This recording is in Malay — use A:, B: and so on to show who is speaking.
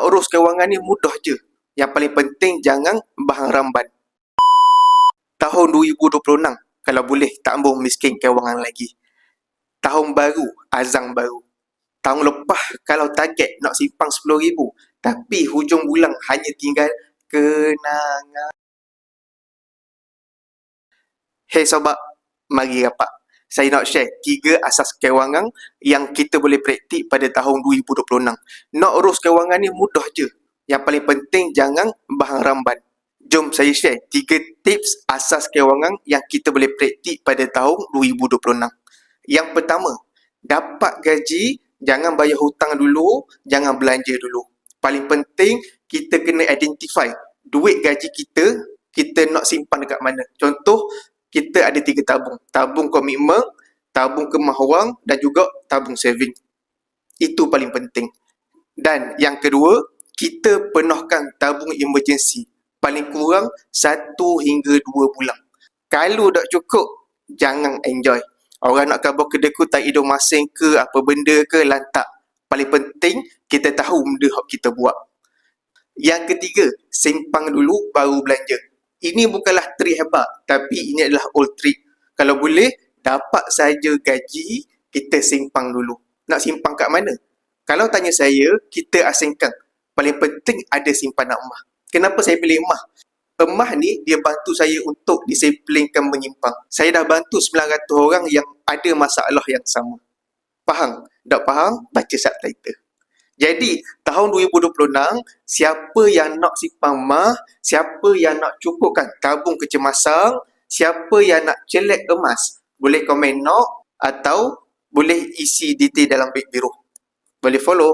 A: urus kewangan ni mudah je. Yang paling penting jangan bahang ramban. Tahun 2026, kalau boleh tak ambung miskin kewangan lagi. Tahun baru, azam baru. Tahun lepas kalau target nak simpan 10,000, tapi hujung bulan hanya tinggal kenangan. Hey sobat, mari rapat. Saya nak share 3 asas kewangan yang kita boleh praktik pada tahun 2026. Nak urus kewangan ni mudah je. Yang paling penting jangan bahang ramban. Jom saya share 3 tips asas kewangan yang kita boleh praktik pada tahun 2026. Yang pertama, dapat gaji, jangan bayar hutang dulu, jangan belanja dulu. Paling penting, kita kena identify duit gaji kita nak simpan dekat mana. Contoh, kita ada 3 tabung. Tabung komitmen, tabung kemah wang dan juga tabung saving. Itu paling penting. Dan yang kedua, kita penuhkan tabung emergency. Paling kurang 1 hingga 2 bulan. Kalau tak cukup, jangan enjoy. Orang nak khabar kedeku tak hidung masing ke, apa benda ke, lantak. Paling penting, kita tahu benda yang kita buat. Yang ketiga, simpan dulu baru belanja. Ini bukanlah trik hebat, tapi ini adalah old trick. Kalau boleh, dapat saja gaji, kita simpan dulu. Nak simpan kat mana? Kalau tanya saya, kita asingkan. Paling penting ada simpanan emas. Kenapa saya pilih emas? Emas ni, dia bantu saya untuk disiplinkan menyimpang. Saya dah bantu 900 orang yang ada masalah yang sama. Faham? Tak faham? Baca subtitle. Jadi, tahun 2026, siapa yang nak simpan emas, siapa yang nak cukupkan tabung kecemasan, siapa yang nak celek emas, boleh komen no atau boleh isi detail dalam beg biru. Boleh follow.